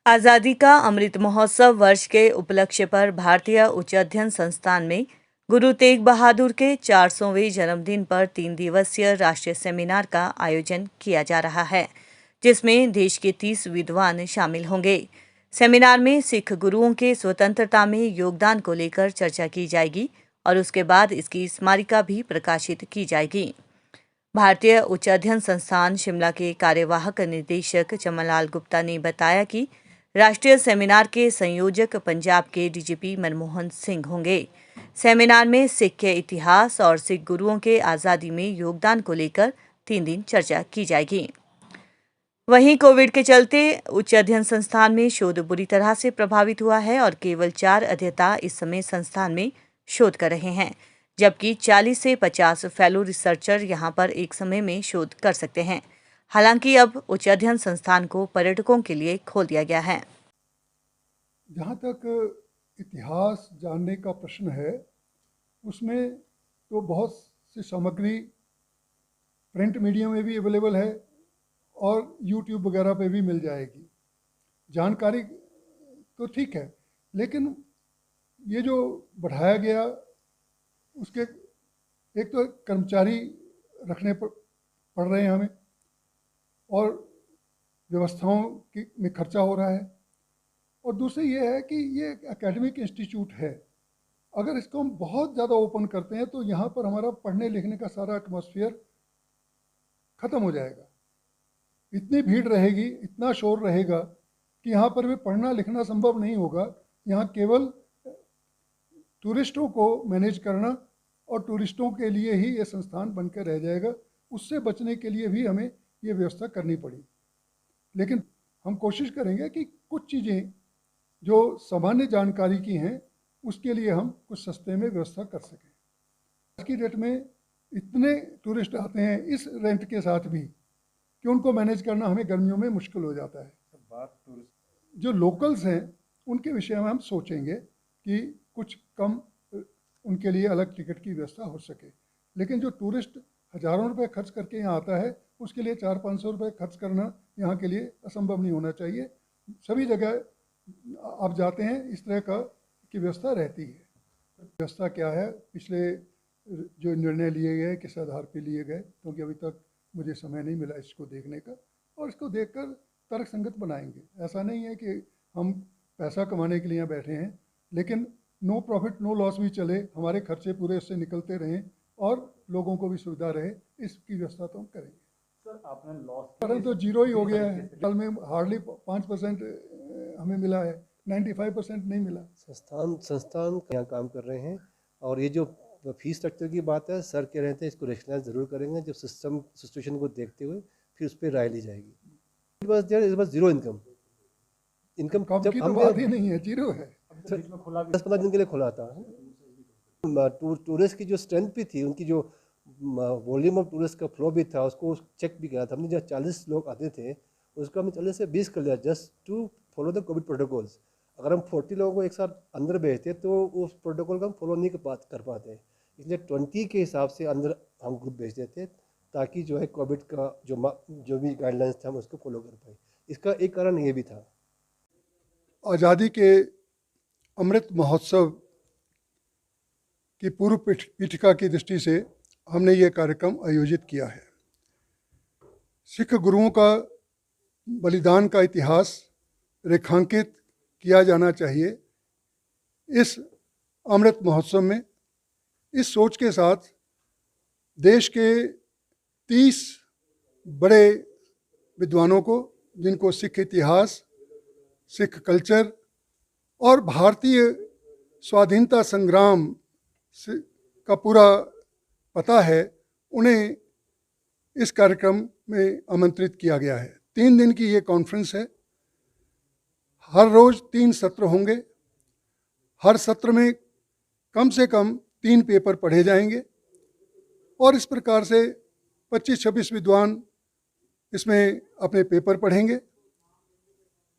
आज़ादी का अमृत महोत्सव वर्ष के उपलक्ष्य पर भारतीय उच्च अध्ययन संस्थान में गुरु तेग बहादुर के 400वें जन्मदिन पर 3 दिवसीय राष्ट्रीय सेमिनार का आयोजन किया जा रहा है, जिसमें देश के 30 विद्वान शामिल होंगे। सेमिनार में सिख गुरुओं के स्वतंत्रता में योगदान को लेकर चर्चा की जाएगी और उसके बाद इसकी स्मारिका भी प्रकाशित की जाएगी। भारतीय उच्च अध्ययन संस्थान शिमला के कार्यवाहक निदेशक चमनलाल गुप्ता ने बताया कि राष्ट्रीय सेमिनार के संयोजक पंजाब के डीजीपी मनमोहन सिंह होंगे। सेमिनार में सिख के इतिहास और सिख गुरुओं के आज़ादी में योगदान को लेकर 3 दिन चर्चा की जाएगी। वहीं कोविड के चलते उच्च अध्ययन संस्थान में शोध बुरी तरह से प्रभावित हुआ है और केवल 4 अध्येता इस समय संस्थान में शोध कर रहे हैं, जबकि 40 से 50 फेलो रिसर्चर यहां पर एक समय में शोध कर सकते हैं। हालांकि अब उच्च अध्ययन संस्थान को पर्यटकों के लिए खोल दिया गया है। जहाँ तक इतिहास जानने का प्रश्न है, उसमें तो बहुत सी सामग्री प्रिंट मीडिया में भी अवेलेबल है और यूट्यूब वगैरह पे भी मिल जाएगी। जानकारी तो ठीक है, लेकिन ये जो बढ़ाया गया उसके एक तो कर्मचारी रखने पड़ रहे हैं हमें, और व्यवस्थाओं में खर्चा हो रहा है, और दूसरी ये है कि ये एकेडमिक इंस्टीट्यूट है। अगर इसको हम बहुत ज़्यादा ओपन करते हैं तो यहाँ पर हमारा पढ़ने लिखने का सारा एटमॉस्फेयर ख़त्म हो जाएगा। इतनी भीड़ रहेगी, इतना शोर रहेगा कि यहाँ पर भी पढ़ना लिखना संभव नहीं होगा। यहाँ केवल टूरिस्टों को मैनेज करना और टूरिस्टों के लिए ही ये संस्थान बनकर रह जाएगा। उससे बचने के लिए भी हमें ये व्यवस्था करनी पड़ी, लेकिन हम कोशिश करेंगे कि कुछ चीज़ें जो सामान्य जानकारी की हैं उसके लिए हम कुछ सस्ते में व्यवस्था कर सकें। आज की डेट में इतने टूरिस्ट आते हैं इस रेंट के साथ भी कि उनको मैनेज करना हमें गर्मियों में मुश्किल हो जाता है। जो लोकल्स हैं उनके विषय में हम सोचेंगे कि कुछ कम उनके लिए अलग टिकट की व्यवस्था हो सके, लेकिन जो टूरिस्ट हज़ारों रुपए खर्च करके यहाँ आता है उसके लिए 400-500 रुपये खर्च करना यहाँ के लिए असंभव नहीं होना चाहिए। सभी जगह आप जाते हैं इस तरह की व्यवस्था रहती है। व्यवस्था क्या है, पिछले जो निर्णय लिए गए किस आधार पर लिए गए, क्योंकि अभी तक मुझे समय नहीं मिला इसको देखने का, और इसको देखकर तर्क संगत बनाएंगे। ऐसा नहीं है कि हम पैसा कमाने के लिए यहाँ बैठे हैं, लेकिन नो प्रॉफिट नो लॉस भी चले, हमारे खर्चे पूरे उससे निकलते रहें और लोगों को भी सुविधा रहे, इसकी व्यवस्था तो हम करेंगे। सर, आपने लॉस कारण तो जीरो ही हो गया है। साल में हार्डली 5% हमें मिला है, 95% नहीं मिला। संस्थान यहाँ काम कर रहे हैं, और ये जो फीस स्ट्रक्चर की बात है, सर कह रहे थे इसको रेशनलाइज जरूर करेंगे जब सिचुएशन को देखते हुए, फिर उस पर राय ली जाएगी। इट वाज जीरो इनकम जब हम बात ही नहीं है, जीरो है। 10-15 दिन के लिए खुला था। टूरिस्ट की जो स्ट्रेंथ भी थी, उनकी जो वॉल्यूम ऑफ टूरिस्ट का फ्लो भी था, उसको चेक भी किया था हमने। जब 40 लोग आते थे उसको हमने 40 से 20 कर लिया, just to follow the Covid protocols. अगर हम 40 लोगों को एक साथ अंदर भेजते तो उस प्रोटोकॉल का हम फॉलो नहीं कर पाते, इसलिए 20 के हिसाब से अंदर हम ग्रुप भेज देते ताकि जो है कोविड का जो भी गाइडलाइंस था हम उसको फॉलो कर पाए। इसका एक कारण ये भी था। आज़ादी के अमृत महोत्सव की पूर्व पीठिका की दृष्टि से हमने ये कार्यक्रम आयोजित किया है। सिख गुरुओं का बलिदान का इतिहास रेखांकित किया जाना चाहिए इस अमृत महोत्सव में। इस सोच के साथ देश के 30 बड़े विद्वानों को, जिनको सिख इतिहास, सिख कल्चर और भारतीय स्वाधीनता संग्राम का पूरा पता है, उन्हें इस कार्यक्रम में आमंत्रित किया गया है। 3 दिन की ये कॉन्फ्रेंस है। हर रोज़ 3 सत्र होंगे। हर सत्र में कम से कम 3 पेपर पढ़े जाएंगे, और इस प्रकार से 25-26 विद्वान इसमें अपने पेपर पढ़ेंगे,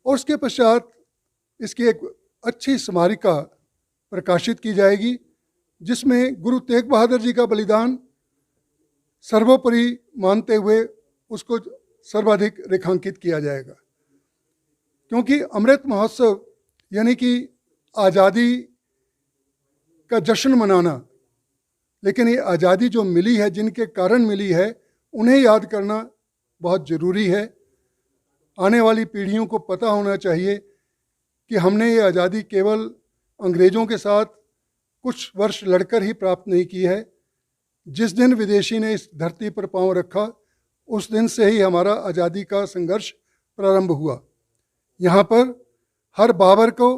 और उसके पश्चात इसकी एक अच्छी स्मारिका प्रकाशित की जाएगी, जिसमें गुरु तेग बहादुर जी का बलिदान सर्वोपरि मानते हुए उसको सर्वाधिक रेखांकित किया जाएगा। क्योंकि अमृत महोत्सव यानी कि आज़ादी का जश्न मनाना, लेकिन ये आज़ादी जो मिली है, जिनके कारण मिली है, उन्हें याद करना बहुत ज़रूरी है। आने वाली पीढ़ियों को पता होना चाहिए कि हमने ये आज़ादी केवल अंग्रेज़ों के साथ कुछ वर्ष लड़कर ही प्राप्त नहीं की है। जिस दिन विदेशी ने इस धरती पर पांव रखा, उस दिन से ही हमारा आज़ादी का संघर्ष प्रारंभ हुआ। यहाँ पर हर बाबर को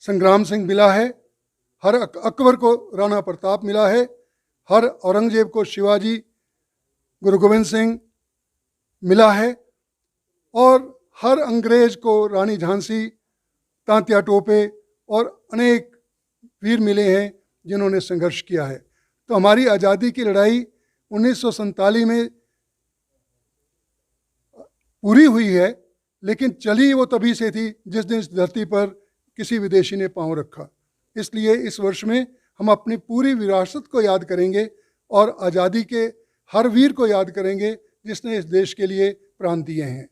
संग्राम सिंह मिला है, हर अकबर को राणा प्रताप मिला है, हर औरंगजेब को शिवाजी, गुरु गोविंद सिंह मिला है, और हर अंग्रेज को रानी झांसी, तांत्या टोपे और अनेक वीर मिले हैं जिन्होंने संघर्ष किया है। तो हमारी आज़ादी की लड़ाई 1947 में पूरी हुई है, लेकिन चली वो तभी से थी जिस दिन इस धरती पर किसी विदेशी ने पांव रखा। इसलिए इस वर्ष में हम अपनी पूरी विरासत को याद करेंगे और आज़ादी के हर वीर को याद करेंगे जिसने इस देश के लिए प्राण दिए हैं।